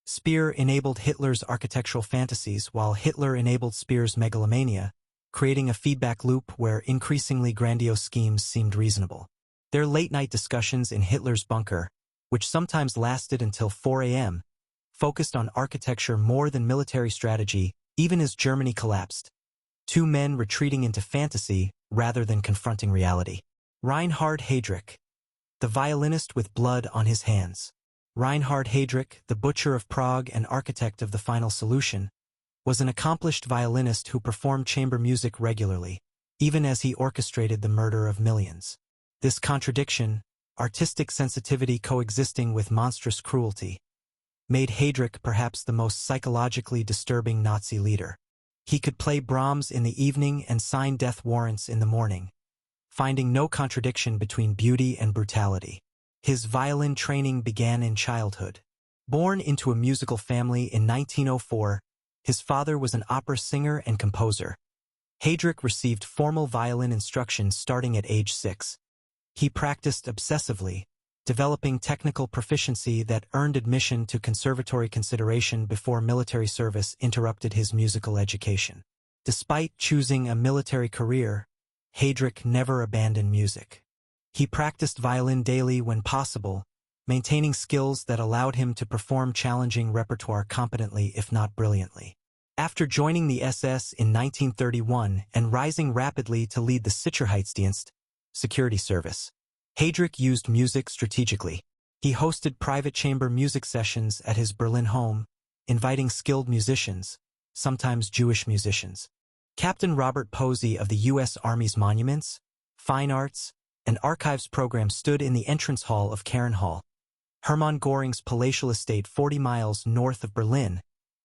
Speer enabled Hitler's architectural fantasies while Hitler enabled Speer's megalomania, creating a feedback loop where increasingly grandiose schemes seemed reasonable. Their late-night discussions in Hitler's bunker, which sometimes lasted until 4 a.m., focused on architecture more than military strategy, even as Germany collapsed. Two men retreating into fantasy rather than confronting reality. Reinhard Heydrich, the violinist with blood on his hands. Reinhard Heydrich, the butcher of Prague and architect of the final solution, was an accomplished violinist who performed chamber music regularly, even as he orchestrated the murder of millions. This contradiction, artistic sensitivity coexisting with monstrous cruelty, made Heydrich perhaps the most psychologically disturbing Nazi leader. He could play Brahms in the evening and sign death warrants in the morning, finding no contradiction between beauty and brutality. His violin training began in childhood. Born into a musical family in 1904, his father was an opera singer and composer. Heydrich received formal violin instruction starting at age 6. He practiced obsessively, developing technical proficiency that earned admission to conservatory consideration before military service interrupted his musical education. Despite choosing a military career, Heydrich never abandoned music. He practiced violin daily when possible, maintaining skills that allowed him to perform challenging repertoire competently if not brilliantly. After joining the SS in 1931 and rising rapidly to lead the Sicherheitsdienst, security service, Heydrich used music strategically. He hosted private chamber music sessions at his Berlin home, inviting skilled musicians, sometimes Jewish musicians. Captain Robert Posey of the U.S. Army's Monuments, Fine Arts, and Archives program stood in the entrance hall of Karen Hall, Hermann Göring's palatial estate 40 miles north of Berlin,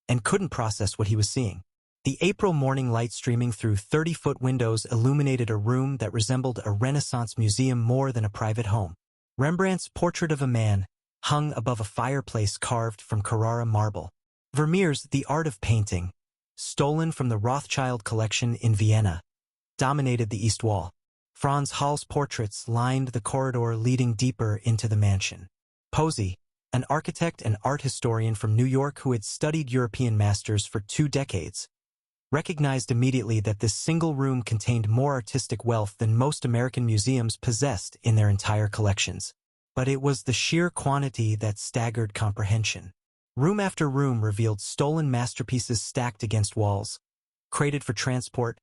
and couldn't process what he was seeing. The April morning light streaming through 30-foot windows illuminated a room that resembled a Renaissance museum more than a private home. Rembrandt's Portrait of a Man hung above a fireplace carved from Carrara marble. Vermeer's The Art of Painting, stolen from the Rothschild collection in Vienna, dominated the east wall. Franz Hall's portraits lined the corridor leading deeper into the mansion. Posey, an architect and art historian from New York who had studied European masters for 2 decades, recognized immediately that this single room contained more artistic wealth than most American museums possessed in their entire collections. But it was the sheer quantity that staggered comprehension. Room after room revealed stolen masterpieces stacked against walls, crated for transport,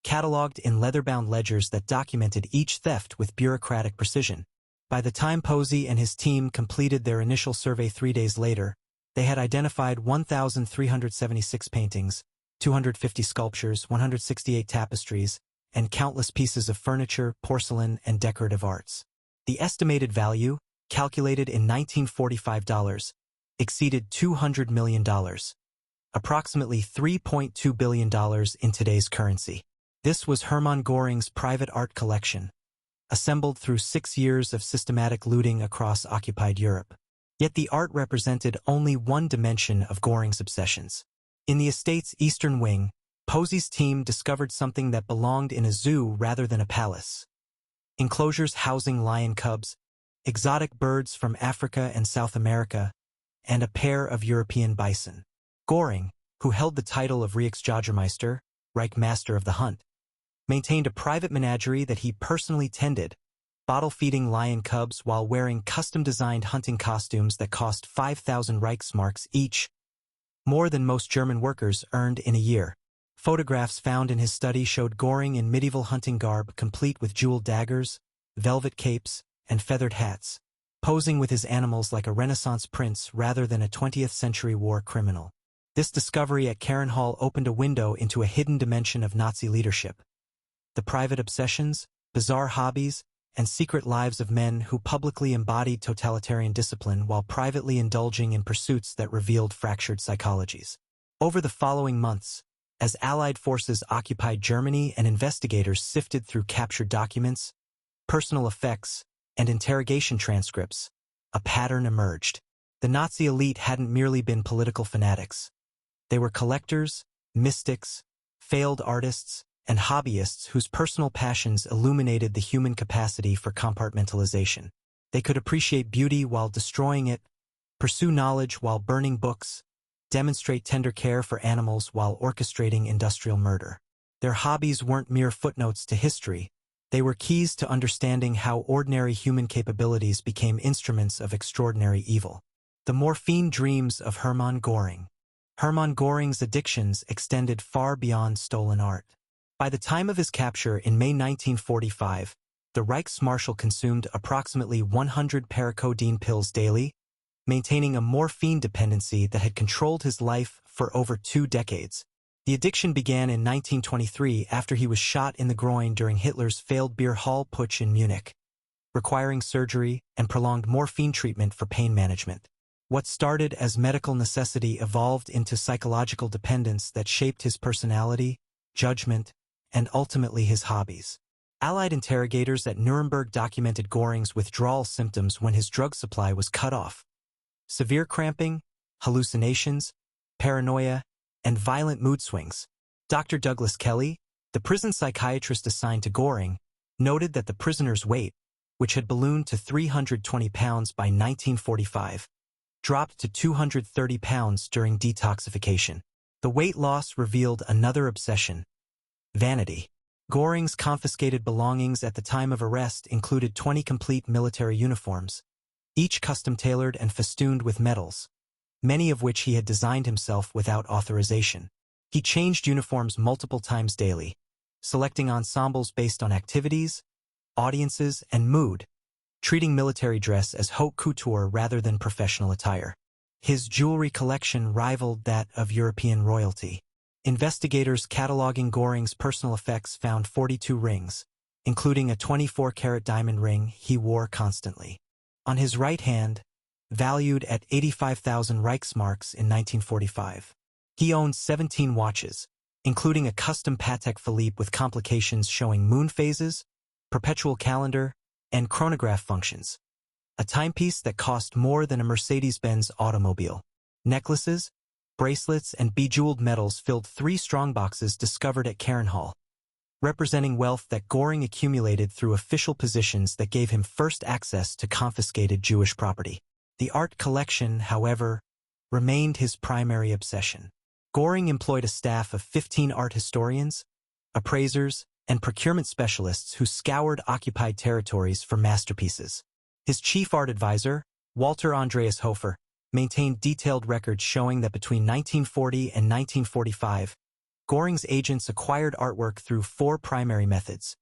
cataloged in leather-bound ledgers that documented each theft with bureaucratic precision. By the time Posey and his team completed their initial survey 3 days later, they had identified 1,376 paintings, 250 sculptures, 168 tapestries, and countless pieces of furniture, porcelain, and decorative arts. The estimated value, calculated in 1945 dollars, exceeded $200 million, approximately $3.2 billion in today's currency. This was Hermann Göring's private art collection, assembled through 6 years of systematic looting across occupied Europe. Yet the art represented only one dimension of Göring's obsessions. In the estate's eastern wing, Posey's team discovered something that belonged in a zoo rather than a palace. Enclosures housing lion cubs, exotic birds from Africa and South America, and a pair of European bison. Göring, who held the title of Reichsjägermeister, Reich Master of the Hunt, maintained a private menagerie that he personally tended, bottle-feeding lion cubs while wearing custom-designed hunting costumes that cost 5,000 Reichsmarks each, more than most German workers earned in a year. Photographs found in his study showed Göring in medieval hunting garb complete with jeweled daggers, velvet capes, and feathered hats, posing with his animals like a Renaissance prince rather than a 20th-century war criminal. This discovery at Karen Hall opened a window into a hidden dimension of Nazi leadership. The private obsessions, bizarre hobbies, and secret lives of men who publicly embodied totalitarian discipline while privately indulging in pursuits that revealed fractured psychologies. Over the following months, as Allied forces occupied Germany and investigators sifted through captured documents, personal effects, and interrogation transcripts, a pattern emerged. The Nazi elite hadn't merely been political fanatics. They were collectors, mystics, failed artists, and hobbyists whose personal passions illuminated the human capacity for compartmentalization. They could appreciate beauty while destroying it, pursue knowledge while burning books, demonstrate tender care for animals while orchestrating industrial murder. Their hobbies weren't mere footnotes to history, they were keys to understanding how ordinary human capabilities became instruments of extraordinary evil. The morphine dreams of Hermann Göring. Hermann Göring's addictions extended far beyond stolen art. By the time of his capture in May 1945, the Reichsmarschall consumed approximately 100 paracodeine pills daily, maintaining a morphine dependency that had controlled his life for over 2 decades. The addiction began in 1923 after he was shot in the groin during Hitler's failed beer hall putsch in Munich, requiring surgery and prolonged morphine treatment for pain management. What started as medical necessity evolved into psychological dependence that shaped his personality, judgment, and ultimately his hobbies. Allied interrogators at Nuremberg documented Göring's withdrawal symptoms when his drug supply was cut off. Severe cramping, hallucinations, paranoia, and violent mood swings. Dr. Douglas Kelly, the prison psychiatrist assigned to Göring, noted that the prisoner's weight, which had ballooned to 320 pounds by 1945, dropped to 230 pounds during detoxification. The weight loss revealed another obsession: vanity. Göring's confiscated belongings at the time of arrest included 20 complete military uniforms, each custom-tailored and festooned with medals, many of which he had designed himself without authorization. He changed uniforms multiple times daily, selecting ensembles based on activities, audiences, and mood, treating military dress as haute couture rather than professional attire. His jewelry collection rivaled that of European royalty. Investigators cataloging Göring's personal effects found 42 rings, including a 24-carat diamond ring he wore constantly. On his right hand, valued at 85,000 Reichsmarks in 1945. He owned 17 watches, including a custom Patek Philippe with complications showing moon phases, perpetual calendar, and chronograph functions. A timepiece that cost more than a Mercedes-Benz automobile. Necklaces, bracelets, and bejeweled medals filled 3 strongboxes discovered at Carenhall, representing wealth that Göring accumulated through official positions that gave him first access to confiscated Jewish property. The art collection, however, remained his primary obsession. Göring employed a staff of 15 art historians, appraisers, and procurement specialists who scoured occupied territories for masterpieces. His chief art advisor, Walter Andreas Hofer, maintained detailed records showing that between 1940 and 1945, Göring's agents acquired artwork through 4 primary methods: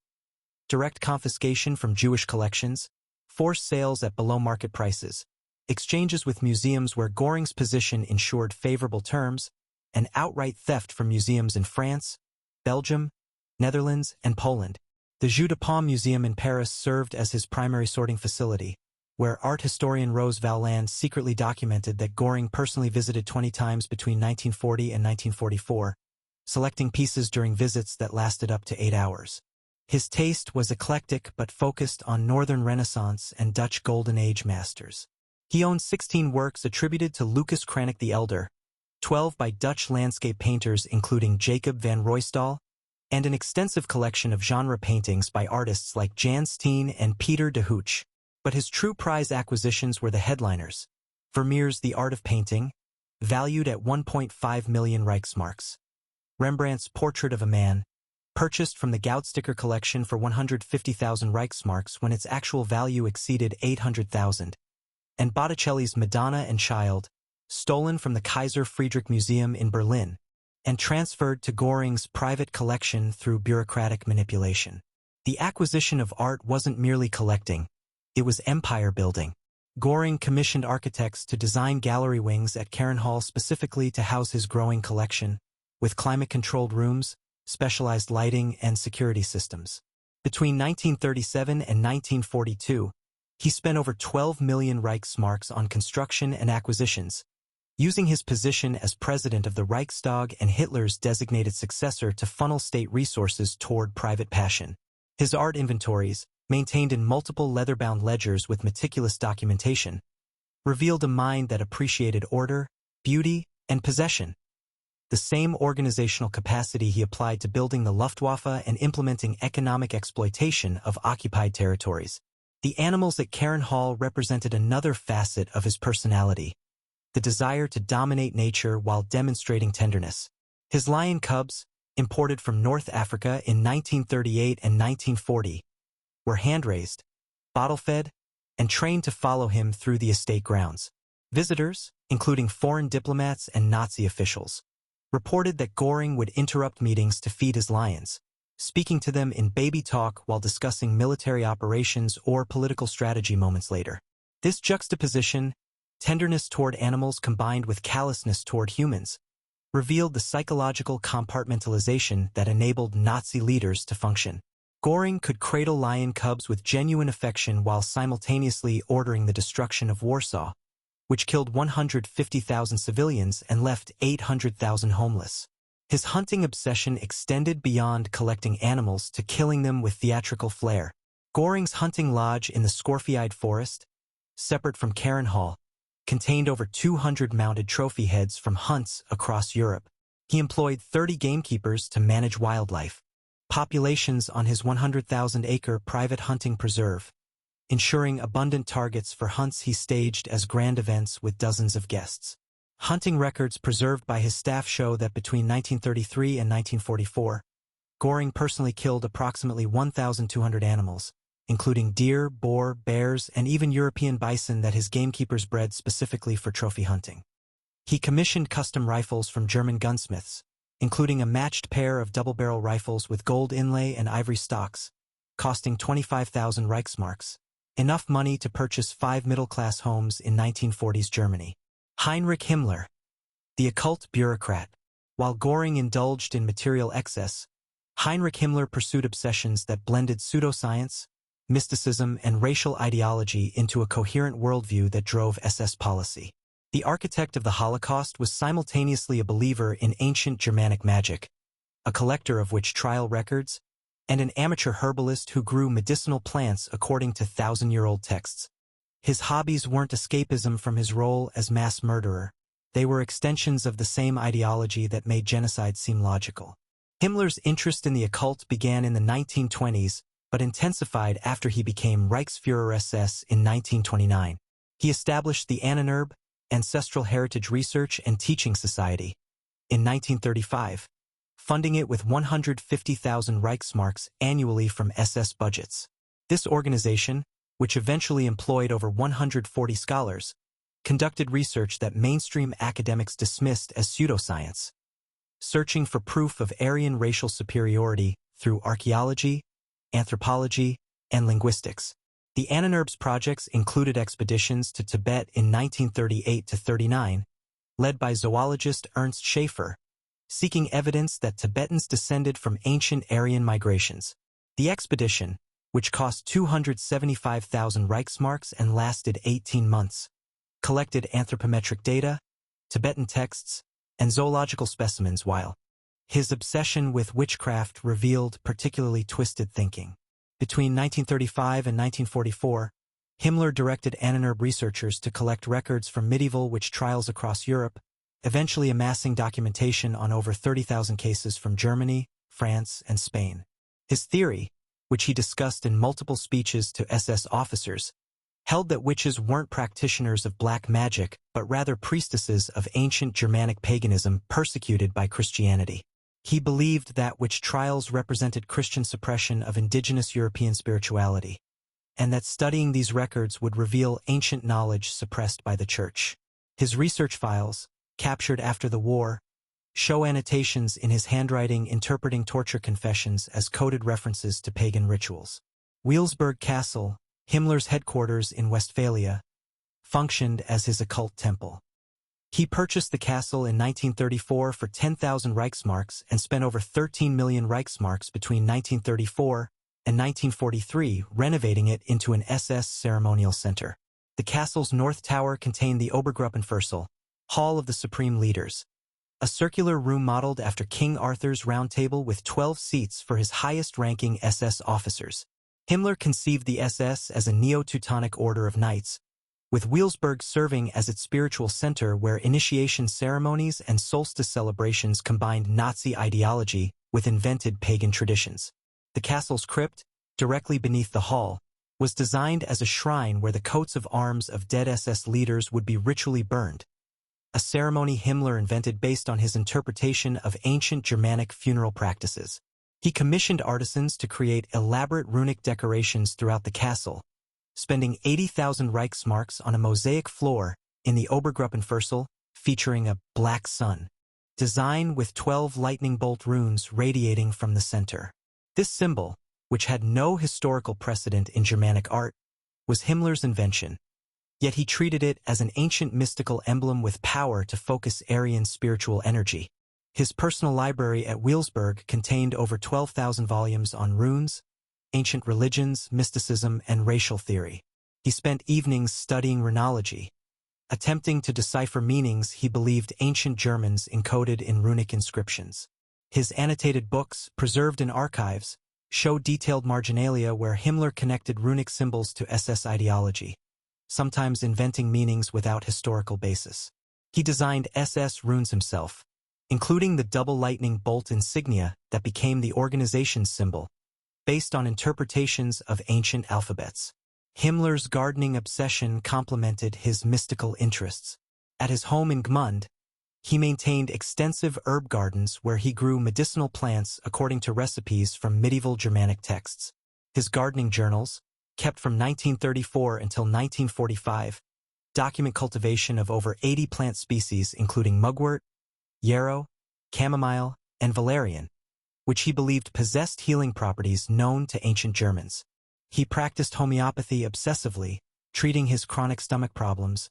direct confiscation from Jewish collections, forced sales at below-market prices, exchanges with museums where Göring's position ensured favorable terms, and outright theft from museums in France, Belgium, Netherlands, and Poland. The Jeu de Paume Museum in Paris served as his primary sorting facility, where art historian Rose Valland secretly documented that Göring personally visited 20 times between 1940 and 1944, selecting pieces during visits that lasted up to 8 hours. His taste was eclectic but focused on Northern Renaissance and Dutch Golden Age masters. He owned 16 works attributed to Lucas Cranach the Elder, 12 by Dutch landscape painters including Jacob van Ruysdael, and an extensive collection of genre paintings by artists like Jan Steen and Peter de Hooch. But his true prize acquisitions were the headliners: Vermeer's The Art of Painting, valued at 1.5 million Reichsmarks; Rembrandt's Portrait of a Man, purchased from the Goudsticker collection for 150,000 Reichsmarks when its actual value exceeded 800,000; and Botticelli's Madonna and Child, stolen from the Kaiser Friedrich Museum in Berlin, and transferred to Göring's private collection through bureaucratic manipulation. The acquisition of art wasn't merely collecting, it was empire building. Göring commissioned architects to design gallery wings at Carenhall specifically to house his growing collection, with climate-controlled rooms, specialized lighting, and security systems. Between 1937 and 1942, he spent over 12 million Reichsmarks on construction and acquisitions, using his position as president of the Reichstag and Hitler's designated successor to funnel state resources toward private passion. His art inventories, maintained in multiple leather-bound ledgers with meticulous documentation, revealed a mind that appreciated order, beauty, and possession. The same organizational capacity he applied to building the Luftwaffe and implementing economic exploitation of occupied territories. The animals at Carenhall represented another facet of his personality: the desire to dominate nature while demonstrating tenderness. His lion cubs, imported from North Africa in 1938 and 1940, were hand-raised, bottle-fed, and trained to follow him through the estate grounds. Visitors, including foreign diplomats and Nazi officials, reported that Göring would interrupt meetings to feed his lions, speaking to them in baby talk while discussing military operations or political strategy moments later. This juxtaposition, tenderness toward animals combined with callousness toward humans, revealed the psychological compartmentalization that enabled Nazi leaders to function. Göring could cradle lion cubs with genuine affection while simultaneously ordering the destruction of Warsaw, which killed 150,000 civilians and left 800,000 homeless. His hunting obsession extended beyond collecting animals to killing them with theatrical flair. Göring's hunting lodge in the Scorpiide forest, separate from Karen Hall, contained over 200 mounted trophy heads from hunts across Europe. He employed 30 gamekeepers to manage wildlife populations on his 100,000-acre private hunting preserve, ensuring abundant targets for hunts he staged as grand events with dozens of guests. Hunting records preserved by his staff show that between 1933 and 1944, Göring personally killed approximately 1,200 animals, including deer, boar, bears, and even European bison that his gamekeepers bred specifically for trophy hunting. He commissioned custom rifles from German gunsmiths, including a matched pair of double-barrel rifles with gold inlay and ivory stocks, costing 25,000 Reichsmarks, enough money to purchase 5 middle-class homes in 1940s Germany. Heinrich Himmler, the occult bureaucrat. While Göring indulged in material excess, Heinrich Himmler pursued obsessions that blended pseudoscience, mysticism, and racial ideology into a coherent worldview that drove SS policy. The architect of the Holocaust was simultaneously a believer in ancient Germanic magic, a collector of witch trial records, and an amateur herbalist who grew medicinal plants according to thousand-year-old texts. His hobbies weren't escapism from his role as mass murderer. They were extensions of the same ideology that made genocide seem logical. Himmler's interest in the occult began in the 1920s, but intensified after he became Reichsführer SS in 1929. He established the Ahnenerbe, Ancestral Heritage Research and Teaching Society, in 1935, funding it with 150,000 Reichsmarks annually from SS budgets. This organization, which eventually employed over 140 scholars, conducted research that mainstream academics dismissed as pseudoscience, searching for proof of Aryan racial superiority through archaeology, anthropology, and linguistics. The Ahnenerbe's projects included expeditions to Tibet in 1938–39, led by zoologist Ernst Schaefer, seeking evidence that Tibetans descended from ancient Aryan migrations. The expedition, which cost 275,000 Reichsmarks and lasted 18 months, collected anthropometric data, Tibetan texts, and zoological specimens while his obsession with witchcraft revealed particularly twisted thinking. Between 1935 and 1944, Himmler directed Ahnenerbe researchers to collect records from medieval witch trials across Europe, eventually amassing documentation on over 30,000 cases from Germany, France, and Spain. His theory, which he discussed in multiple speeches to SS officers, held that witches weren't practitioners of black magic but rather priestesses of ancient Germanic paganism persecuted by Christianity. He believed that witch trials represented Christian suppression of indigenous European spirituality, and that studying these records would reveal ancient knowledge suppressed by the Church. His research files, captured after the war, show annotations in his handwriting interpreting torture confessions as coded references to pagan rituals. Wewelsburg Castle, Himmler's headquarters in Westphalia, functioned as his occult temple. He purchased the castle in 1934 for 10,000 Reichsmarks and spent over 13 million Reichsmarks between 1934 and 1943 renovating it into an SS ceremonial center. The castle's north tower contained the Obergruppenfürsten, Hall of the Supreme Leaders, a circular room modeled after King Arthur's Round Table with 12 seats for his highest-ranking SS officers. Himmler conceived the SS as a neo-Teutonic order of knights, with Wewelsburg serving as its spiritual center where initiation ceremonies and solstice celebrations combined Nazi ideology with invented pagan traditions. The castle's crypt, directly beneath the hall, was designed as a shrine where the coats of arms of dead SS leaders would be ritually burned, a ceremony Himmler invented based on his interpretation of ancient Germanic funeral practices. He commissioned artisans to create elaborate runic decorations throughout the castle, spending 80,000 Reichsmarks on a mosaic floor in the Obergruppenviertel featuring a black sun design with 12 lightning bolt runes radiating from the center. This symbol, which had no historical precedent in Germanic art, was Himmler's invention, yet he treated it as an ancient mystical emblem with power to focus Aryan spiritual energy. His personal library at Wewelsburg contained over 12,000 volumes on runes, ancient religions, mysticism, and racial theory. He spent evenings studying runology, attempting to decipher meanings he believed ancient Germans encoded in runic inscriptions. His annotated books, preserved in archives, show detailed marginalia where Himmler connected runic symbols to SS ideology, sometimes inventing meanings without historical basis. He designed SS runes himself, including the double lightning bolt insignia that became the organization's symbol, based on interpretations of ancient alphabets. Himmler's gardening obsession complemented his mystical interests. At his home in Gmund, he maintained extensive herb gardens where he grew medicinal plants according to recipes from medieval Germanic texts. His gardening journals, kept from 1934 until 1945, document cultivation of over 80 plant species including mugwort, yarrow, chamomile, and valerian, which he believed possessed healing properties known to ancient Germans. He practiced homeopathy obsessively, treating his chronic stomach problems,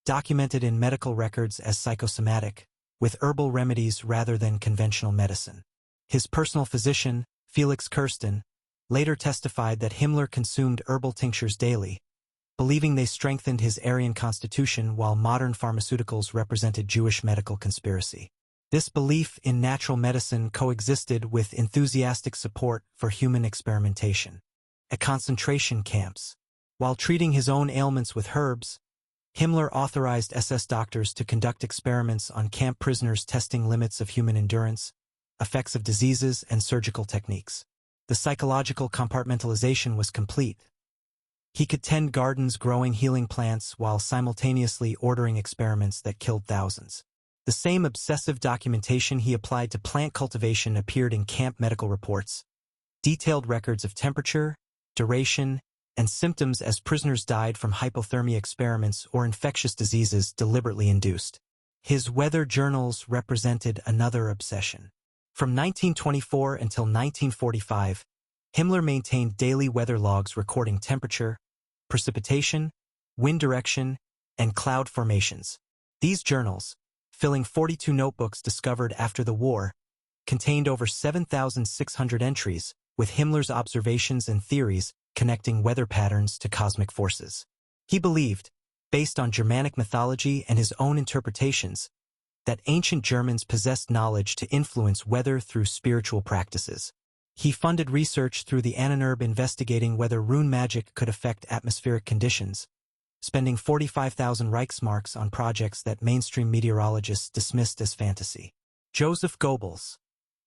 documented in medical records as psychosomatic, with herbal remedies rather than conventional medicine. His personal physician, Felix Kirsten, later testified that Himmler consumed herbal tinctures daily, believing they strengthened his Aryan constitution while modern pharmaceuticals represented Jewish medical conspiracy. This belief in natural medicine coexisted with enthusiastic support for human experimentation. At concentration camps, while treating his own ailments with herbs, Himmler authorized SS doctors to conduct experiments on camp prisoners testing limits of human endurance, effects of diseases, and surgical techniques. The psychological compartmentalization was complete. He could tend gardens growing healing plants while simultaneously ordering experiments that killed thousands. The same obsessive documentation he applied to plant cultivation appeared in camp medical reports, detailed records of temperature, duration, and symptoms as prisoners died from hypothermia experiments or infectious diseases deliberately induced. His weather journals represented another obsession. From 1924 until 1945, Himmler maintained daily weather logs recording temperature, precipitation, wind direction, and cloud formations. These journals, filling 42 notebooks discovered after the war, contained over 7,600 entries, with Himmler's observations and theories connecting weather patterns to cosmic forces. He believed, based on Germanic mythology and his own interpretations, that ancient Germans possessed knowledge to influence weather through spiritual practices. He funded research through the Ahnenerbe investigating whether rune magic could affect atmospheric conditions, spending 45,000 Reichsmarks on projects that mainstream meteorologists dismissed as fantasy. Joseph Goebbels,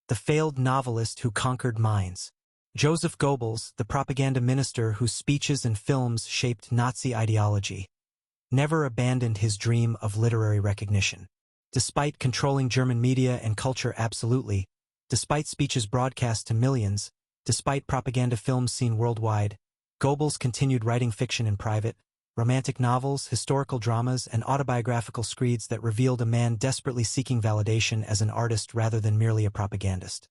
the failed novelist who conquered minds. Joseph Goebbels, the propaganda minister whose speeches and films shaped Nazi ideology, never abandoned his dream of literary recognition. Despite controlling German media and culture absolutely, despite speeches broadcast to millions, despite propaganda films seen worldwide, Goebbels continued writing fiction in private, romantic novels, historical dramas, and autobiographical screeds that revealed a man desperately seeking validation as an artist rather than merely a propagandist.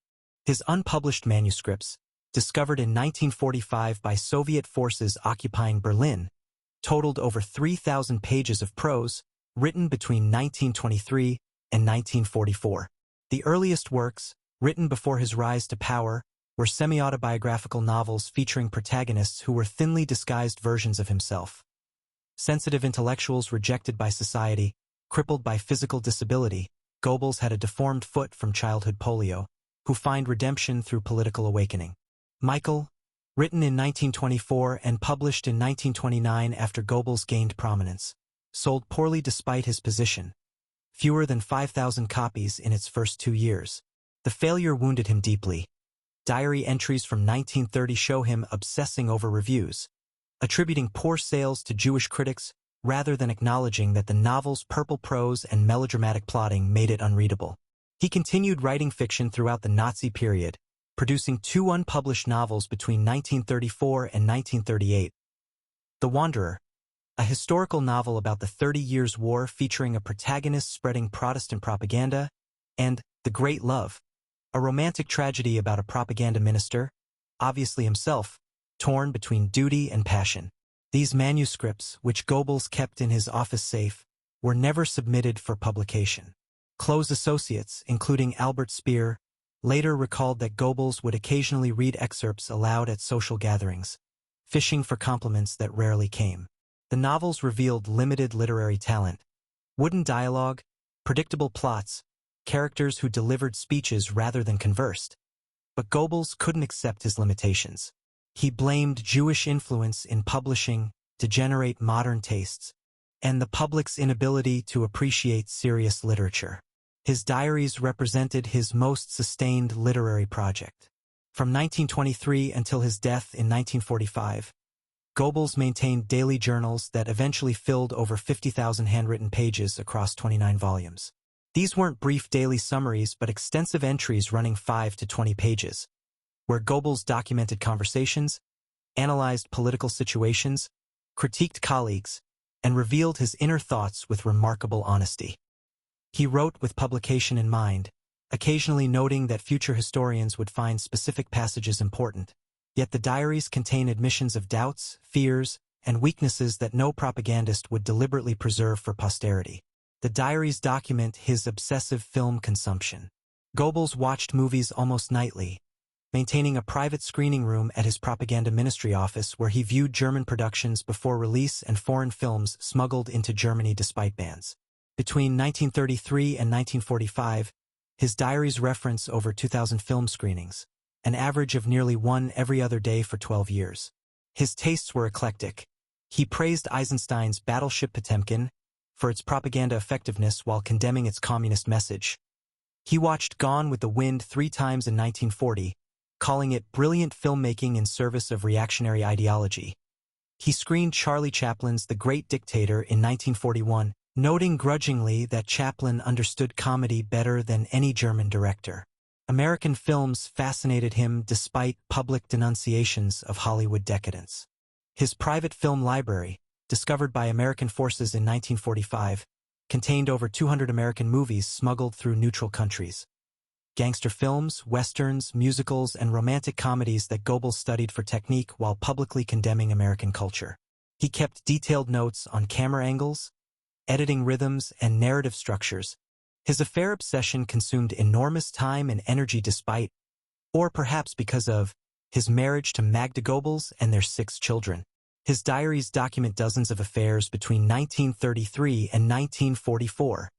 His unpublished manuscripts, discovered in 1945 by Soviet forces occupying Berlin, totaled over 3,000 pages of prose, written between 1923 and 1944. The earliest works, written before his rise to power, were semi-autobiographical novels featuring protagonists who were thinly disguised versions of himself. Sensitive intellectuals rejected by society, crippled by physical disability, Goebbels had a deformed foot from childhood polio, who find redemption through political awakening. Michael, written in 1924 and published in 1929 after Goebbels gained prominence, sold poorly despite his position, fewer than 5,000 copies in its first 2 years. The failure wounded him deeply. Diary entries from 1930 show him obsessing over reviews, attributing poor sales to Jewish critics, rather than acknowledging that the novel's purple prose and melodramatic plotting made it unreadable. He continued writing fiction throughout the Nazi period, producing 2 unpublished novels between 1934 and 1938. The Wanderer, a historical novel about the 30 Years' War featuring a protagonist spreading Protestant propaganda, and The Great Love, a romantic tragedy about a propaganda minister, obviously himself, torn between duty and passion. These manuscripts, which Goebbels kept in his office safe, were never submitted for publication. Close associates, including Albert Speer, later recalled that Goebbels would occasionally read excerpts aloud at social gatherings, fishing for compliments that rarely came. The novels revealed limited literary talent, wooden dialogue, predictable plots, characters who delivered speeches rather than conversed. But Goebbels couldn't accept his limitations. He blamed Jewish influence in publishing, degenerate modern tastes, and the public's inability to appreciate serious literature. His diaries represented his most sustained literary project. From 1923 until his death in 1945, Goebbels maintained daily journals that eventually filled over 50,000 handwritten pages across 29 volumes. These weren't brief daily summaries but extensive entries running 5 to 20 pages, where Goebbels documented conversations, analyzed political situations, critiqued colleagues, and revealed his inner thoughts with remarkable honesty. He wrote with publication in mind, occasionally noting that future historians would find specific passages important. Yet the diaries contain admissions of doubts, fears, and weaknesses that no propagandist would deliberately preserve for posterity. The diaries document his obsessive film consumption. Goebbels watched movies almost nightly, maintaining a private screening room at his propaganda ministry office where he viewed German productions before release and foreign films smuggled into Germany despite bans. Between 1933 and 1945, his diaries reference over 2,000 film screenings, an average of nearly one every other day for 12 years. His tastes were eclectic. He praised Eisenstein's Battleship Potemkin for its propaganda effectiveness while condemning its communist message. He watched Gone with the Wind 3 times in 1940, calling it brilliant filmmaking in service of reactionary ideology. He screened Charlie Chaplin's The Great Dictator in 1941, noting grudgingly that Chaplin understood comedy better than any German director. American films fascinated him despite public denunciations of Hollywood decadence. His private film library, discovered by American forces in 1945, contained over 200 American movies smuggled through neutral countries. Gangster films, westerns, musicals, and romantic comedies that Goebbels studied for technique while publicly condemning American culture. He kept detailed notes on camera angles, editing rhythms, and narrative structures. His affair obsession consumed enormous time and energy despite, or perhaps because of, his marriage to Magda Goebbels and their 6 children. His diaries document dozens of affairs between 1933 and 1944,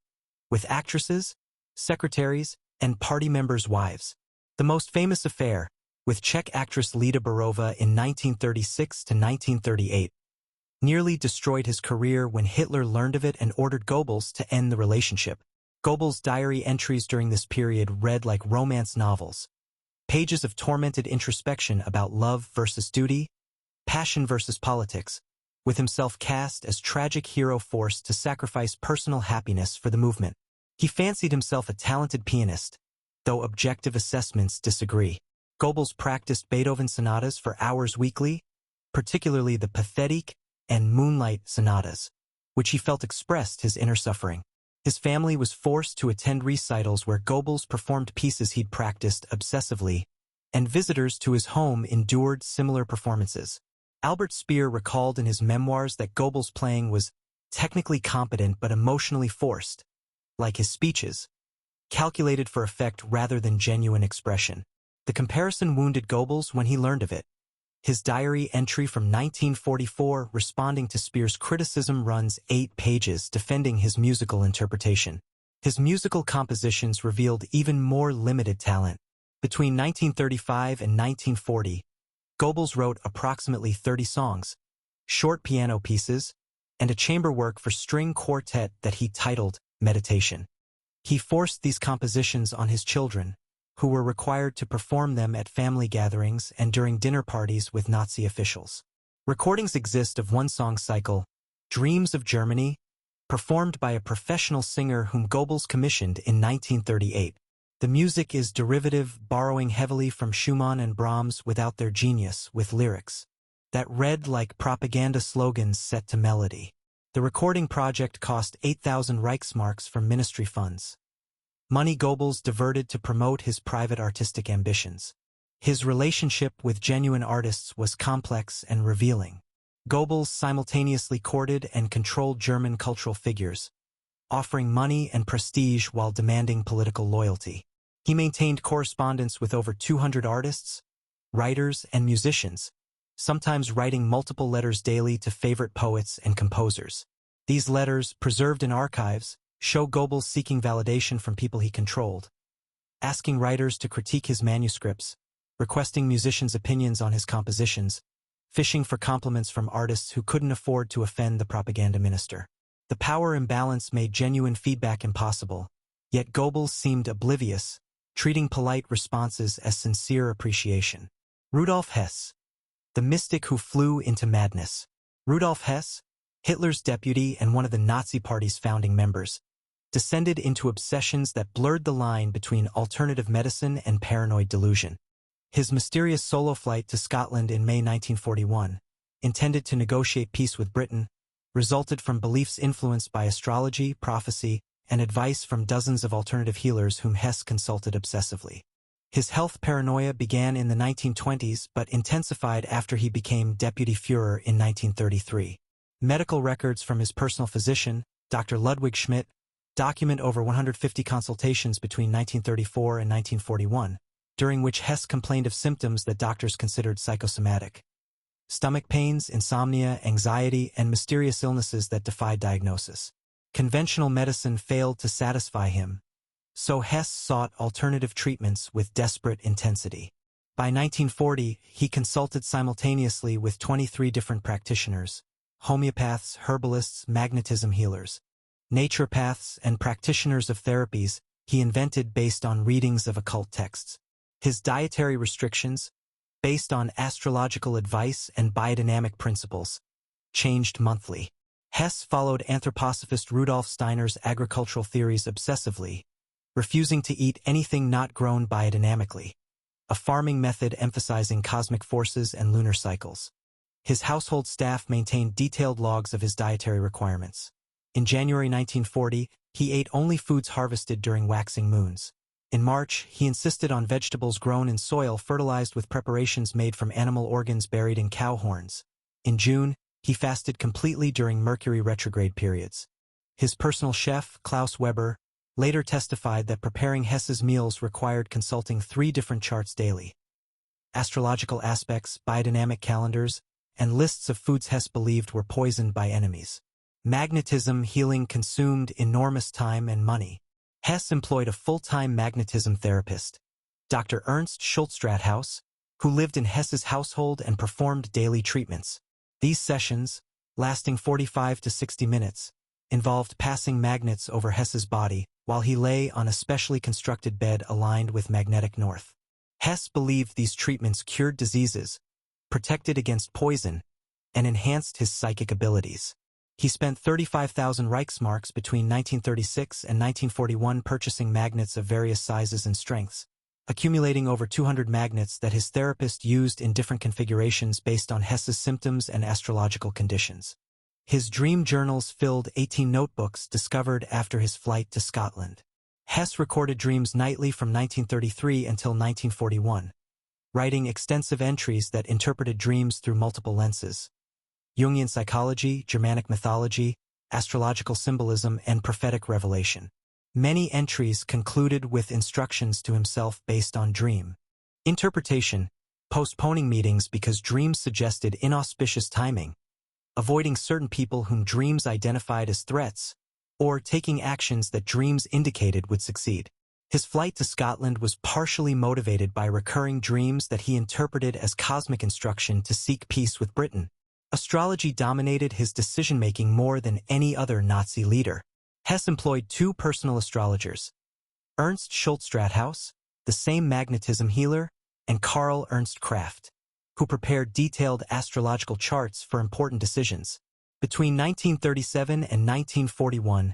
with actresses, secretaries, and party members' wives. The most famous affair, with Czech actress Lida Barova in 1936 to 1938, nearly destroyed his career when Hitler learned of it and ordered Goebbels to end the relationship. Goebbels' diary entries during this period read like romance novels, pages of tormented introspection about love versus duty, passion versus politics, with himself cast as tragic hero forced to sacrifice personal happiness for the movement. He fancied himself a talented pianist, though objective assessments disagree. Goebbels practiced Beethoven sonatas for hours weekly, particularly the Pathetic and Moonlight sonatas, which he felt expressed his inner suffering. His family was forced to attend recitals where Goebbels performed pieces he'd practiced obsessively, and visitors to his home endured similar performances. Albert Speer recalled in his memoirs that Goebbels' playing was technically competent but emotionally forced, like his speeches, calculated for effect rather than genuine expression. The comparison wounded Goebbels when he learned of it. His diary entry from 1944 responding to Speer's criticism runs 8 pages defending his musical interpretation. His musical compositions revealed even more limited talent. Between 1935 and 1940, Goebbels wrote approximately 30 songs, short piano pieces, and a chamber work for string quartet that he titled Meditation. He forced these compositions on his children, who were required to perform them at family gatherings and during dinner parties with Nazi officials. Recordings exist of one song cycle, Dreams of Germany, performed by a professional singer whom Goebbels commissioned in 1938. The music is derivative, borrowing heavily from Schumann and Brahms without their genius, with lyrics that read like propaganda slogans set to melody. The recording project cost 8,000 Reichsmarks from ministry funds. Money Goebbels diverted to promote his private artistic ambitions. His relationship with genuine artists was complex and revealing. Goebbels simultaneously courted and controlled German cultural figures, offering money and prestige while demanding political loyalty. He maintained correspondence with over 200 artists, writers, and musicians, sometimes writing multiple letters daily to favorite poets and composers. These letters, preserved in archives, show Goebbels seeking validation from people he controlled, asking writers to critique his manuscripts, requesting musicians' opinions on his compositions, fishing for compliments from artists who couldn't afford to offend the propaganda minister. The power imbalance made genuine feedback impossible, yet Goebbels seemed oblivious, treating polite responses as sincere appreciation. Rudolf Hess, the mystic who flew into madness. Rudolf Hess, Hitler's deputy and one of the Nazi Party's founding members, descended into obsessions that blurred the line between alternative medicine and paranoid delusion. His mysterious solo flight to Scotland in May 1941, intended to negotiate peace with Britain, resulted from beliefs influenced by astrology, prophecy, and advice from dozens of alternative healers whom Hess consulted obsessively. His health paranoia began in the 1920s but intensified after he became Deputy Führer in 1933. Medical records from his personal physician, Dr. Ludwig Schmidt, document over 150 consultations between 1934 and 1941, during which Hess complained of symptoms that doctors considered psychosomatic. Stomach pains, insomnia, anxiety, and mysterious illnesses that defied diagnosis. Conventional medicine failed to satisfy him, so Hess sought alternative treatments with desperate intensity. By 1940, he consulted simultaneously with 23 different practitioners: homeopaths, herbalists, magnetism healers, naturopaths, and practitioners of therapies he invented based on readings of occult texts. His dietary restrictions, based on astrological advice and biodynamic principles, changed monthly. Hess followed anthroposophist Rudolf Steiner's agricultural theories obsessively, refusing to eat anything not grown biodynamically, a farming method emphasizing cosmic forces and lunar cycles. His household staff maintained detailed logs of his dietary requirements. In January 1940, he ate only foods harvested during waxing moons. In March, he insisted on vegetables grown in soil fertilized with preparations made from animal organs buried in cow horns. In June, he fasted completely during Mercury retrograde periods. His personal chef, Klaus Weber, later testified that preparing Hess's meals required consulting 3 different charts daily: astrological aspects, biodynamic calendars, and lists of foods Hess believed were poisoned by enemies. Magnetism healing consumed enormous time and money. Hess employed a full-time magnetism therapist, Dr. Ernst Schultz-Strathaus, who lived in Hess's household and performed daily treatments. These sessions, lasting 45 to 60 minutes, involved passing magnets over Hess's body while he lay on a specially constructed bed aligned with magnetic north. Hess believed these treatments cured diseases, protected against poison, and enhanced his psychic abilities. He spent 35,000 Reichsmarks between 1936 and 1941 purchasing magnets of various sizes and strengths, accumulating over 200 magnets that his therapist used in different configurations based on Hess's symptoms and astrological conditions. His dream journals filled 18 notebooks discovered after his flight to Scotland. Hess recorded dreams nightly from 1933 until 1941, writing extensive entries that interpreted dreams through multiple lenses: Jungian psychology, Germanic mythology, astrological symbolism, and prophetic revelation. Many entries concluded with instructions to himself based on dream interpretation, postponing meetings because dreams suggested inauspicious timing, avoiding certain people whom dreams identified as threats, or taking actions that dreams indicated would succeed. His flight to Scotland was partially motivated by recurring dreams that he interpreted as cosmic instruction to seek peace with Britain. Astrology dominated his decision-making more than any other Nazi leader. Hess employed 2 personal astrologers: Ernst Schultz-Strathaus, the same magnetism healer, and Karl Ernst Kraft, who prepared detailed astrological charts for important decisions. Between 1937 and 1941,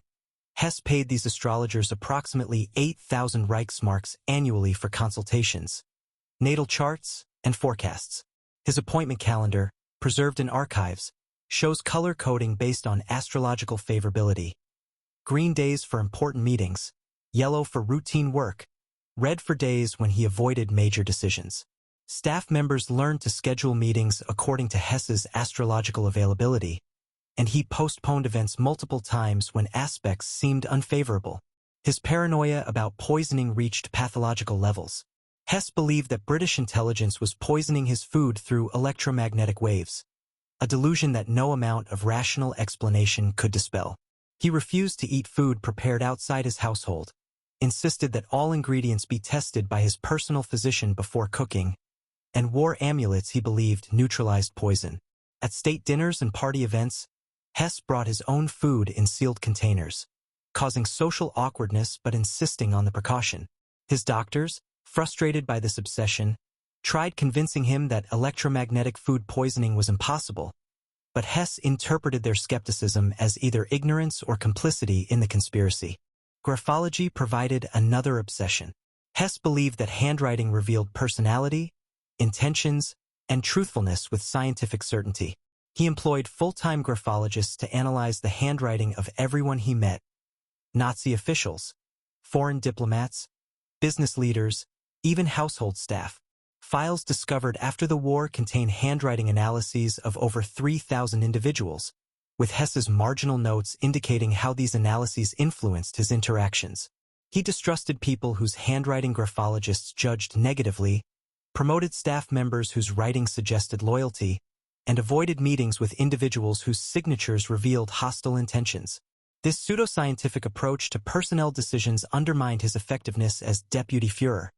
Hess paid these astrologers approximately 8,000 Reichsmarks annually for consultations, natal charts, and forecasts. His appointment calendar, preserved in archives, shows color coding based on astrological favorability. Green days for important meetings, yellow for routine work, red for days when he avoided major decisions. Staff members learned to schedule meetings according to Hess's astrological availability, and he postponed events multiple times when aspects seemed unfavorable. His paranoia about poisoning reached pathological levels. Hess believed that British intelligence was poisoning his food through electromagnetic waves, a delusion that no amount of rational explanation could dispel. He refused to eat food prepared outside his household, insisted that all ingredients be tested by his personal physician before cooking, and wore amulets he believed neutralized poison. At state dinners and party events, Hess brought his own food in sealed containers, causing social awkwardness but insisting on the precaution. His doctors, frustrated by this obsession, tried convincing him that electromagnetic food poisoning was impossible, but Hess interpreted their skepticism as either ignorance or complicity in the conspiracy. Graphology provided another obsession. Hess believed that handwriting revealed personality, intentions, and truthfulness with scientific certainty. He employed full-time graphologists to analyze the handwriting of everyone he met: Nazi officials, foreign diplomats, business leaders, even household staff. Files discovered after the war contain handwriting analyses of over 3,000 individuals, with Hess's marginal notes indicating how these analyses influenced his interactions. He distrusted people whose handwriting graphologists judged negatively, promoted staff members whose writing suggested loyalty, and avoided meetings with individuals whose signatures revealed hostile intentions. This pseudoscientific approach to personnel decisions undermined his effectiveness as deputy Führer,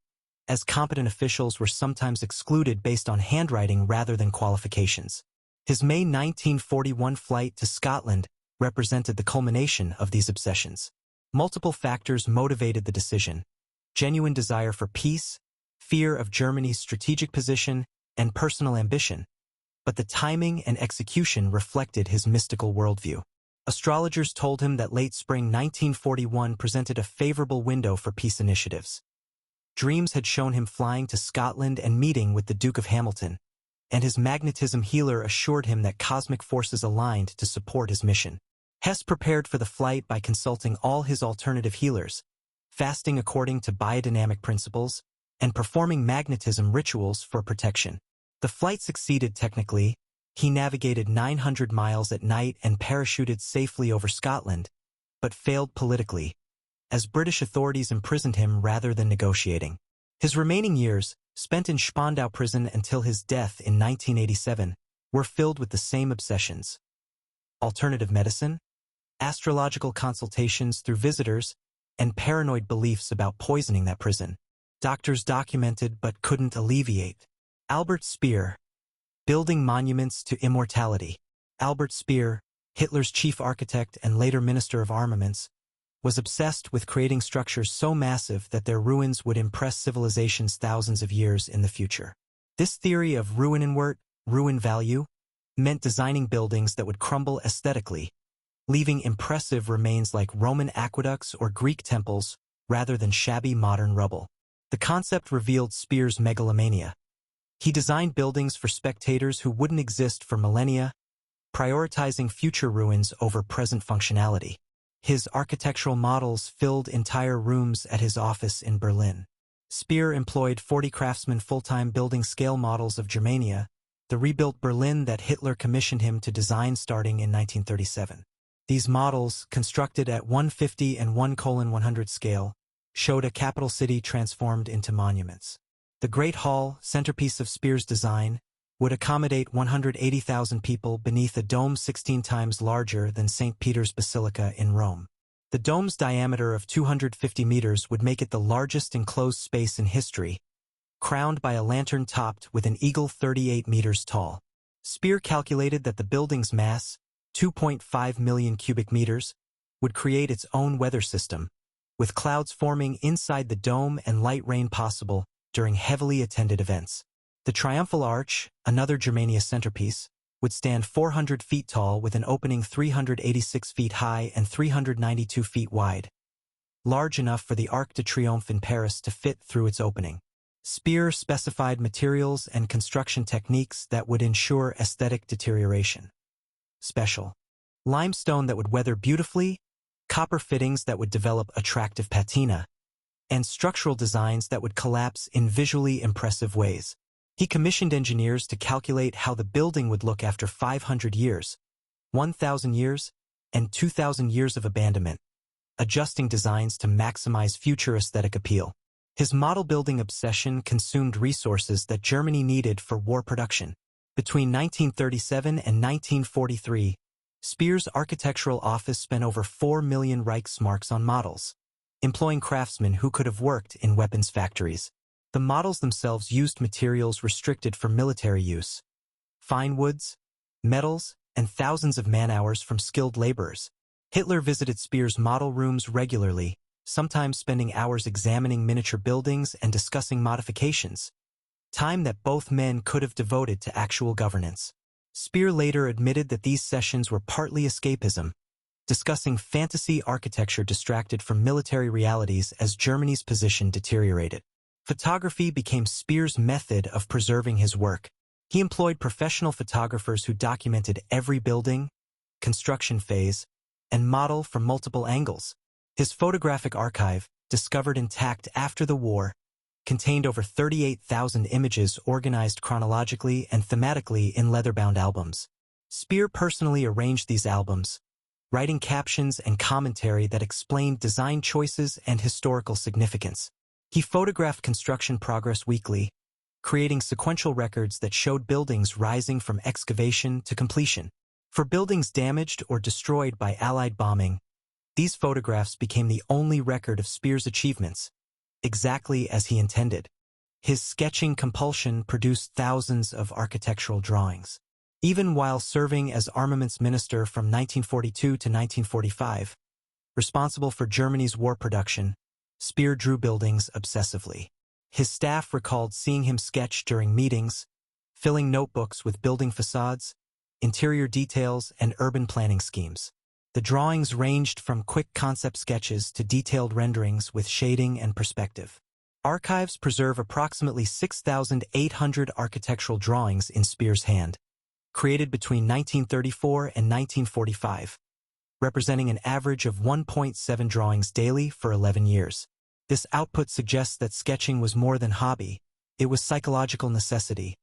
as competent officials were sometimes excluded based on handwriting rather than qualifications. His May 1941 flight to Scotland represented the culmination of these obsessions. Multiple factors motivated the decision: genuine desire for peace, fear of Germany's strategic position, and personal ambition. But the timing and execution reflected his mystical worldview. Astrologers told him that late spring 1941 presented a favorable window for peace initiatives. Dreams had shown him flying to Scotland and meeting with the Duke of Hamilton, and his magnetism healer assured him that cosmic forces aligned to support his mission. Hess prepared for the flight by consulting all his alternative healers, fasting according to biodynamic principles, and performing magnetism rituals for protection. The flight succeeded technically. He navigated 900 miles at night and parachuted safely over Scotland, but failed politically, as British authorities imprisoned him rather than negotiating. His remaining years, spent in Spandau prison until his death in 1987, were filled with the same obsessions: alternative medicine, astrological consultations through visitors, and paranoid beliefs about poisoning that prison. Doctors documented but couldn't alleviate. Albert Speer, building monuments to immortality. Albert Speer, Hitler's chief architect and later Minister of Armaments, was obsessed with creating structures so massive that their ruins would impress civilizations thousands of years in the future. This theory of Ruinenwert, ruin value, meant designing buildings that would crumble aesthetically, leaving impressive remains like Roman aqueducts or Greek temples rather than shabby modern rubble. The concept revealed Speer's megalomania. He designed buildings for spectators who wouldn't exist for millennia, prioritizing future ruins over present functionality. His architectural models filled entire rooms at his office in Berlin. Speer employed 40 craftsmen full-time building scale models of Germania, the rebuilt Berlin that Hitler commissioned him to design starting in 1937. These models, constructed at 150 and 1:100 scale, showed a capital city transformed into monuments. The Great Hall, centerpiece of Speer's design, would accommodate 180,000 people beneath a dome 16 times larger than St. Peter's Basilica in Rome. The dome's diameter of 250 meters would make it the largest enclosed space in history, crowned by a lantern topped with an eagle 38 meters tall. Speer calculated that the building's mass, 2.5 million cubic meters, would create its own weather system, with clouds forming inside the dome and light rain possible during heavily attended events. The Triumphal Arch, another Germania centerpiece, would stand 400 feet tall with an opening 386 feet high and 392 feet wide, large enough for the Arc de Triomphe in Paris to fit through its opening. Speer specified materials and construction techniques that would ensure aesthetic deterioration. Special limestone that would weather beautifully, copper fittings that would develop attractive patina, and structural designs that would collapse in visually impressive ways. He commissioned engineers to calculate how the building would look after 500 years, 1,000 years, and 2,000 years of abandonment, adjusting designs to maximize future aesthetic appeal. His model-building obsession consumed resources that Germany needed for war production. Between 1937 and 1943, Speer's architectural office spent over 4 million Reichsmarks on models, employing craftsmen who could have worked in weapons factories. The models themselves used materials restricted for military use: fine woods, metals, and thousands of man-hours from skilled laborers. Hitler visited Speer's model rooms regularly, sometimes spending hours examining miniature buildings and discussing modifications, time that both men could have devoted to actual governance. Speer later admitted that these sessions were partly escapism, discussing fantasy architecture distracted from military realities as Germany's position deteriorated. Photography became Speer's method of preserving his work. He employed professional photographers who documented every building, construction phase, and model from multiple angles. His photographic archive, discovered intact after the war, contained over 38,000 images organized chronologically and thematically in leather-bound albums. Speer personally arranged these albums, writing captions and commentary that explained design choices and historical significance. He photographed construction progress weekly, creating sequential records that showed buildings rising from excavation to completion. For buildings damaged or destroyed by Allied bombing, these photographs became the only record of Speer's achievements, exactly as he intended. His sketching compulsion produced thousands of architectural drawings. Even while serving as armaments minister from 1942 to 1945, responsible for Germany's war production, Speer drew buildings obsessively. His staff recalled seeing him sketch during meetings, filling notebooks with building facades, interior details, and urban planning schemes. The drawings ranged from quick concept sketches to detailed renderings with shading and perspective. Archives preserve approximately 6,800 architectural drawings in Speer's hand, created between 1934 and 1945. Representing an average of 1.7 drawings daily for 11 years. This output suggests that sketching was more than hobby. It was psychological necessity,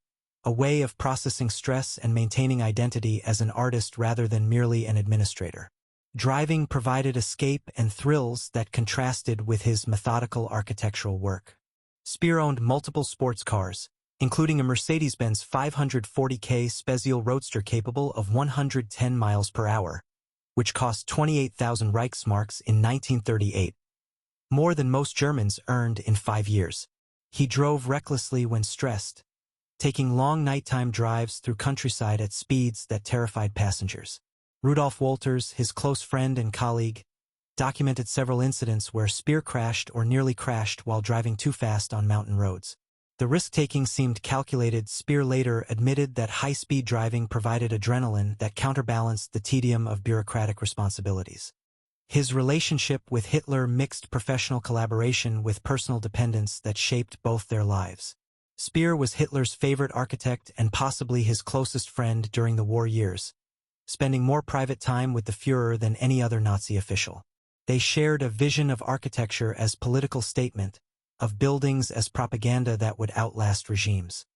a way of processing stress and maintaining identity as an artist rather than merely an administrator. Driving provided escape and thrills that contrasted with his methodical architectural work. Speer owned multiple sports cars, including a Mercedes-Benz 540K Spezial Roadster capable of 110 miles per hour, which cost 28,000 Reichsmarks in 1938, more than most Germans earned in 5 years. He drove recklessly when stressed, taking long nighttime drives through countryside at speeds that terrified passengers. Rudolf Wolters, his close friend and colleague, documented several incidents where Speer crashed or nearly crashed while driving too fast on mountain roads. The risk-taking seemed calculated. Speer later admitted that high-speed driving provided adrenaline that counterbalanced the tedium of bureaucratic responsibilities. His relationship with Hitler mixed professional collaboration with personal dependence that shaped both their lives. Speer was Hitler's favorite architect and possibly his closest friend during the war years, spending more private time with the Führer than any other Nazi official. They shared a vision of architecture as political statement, of buildings as propaganda that would outlast regimes.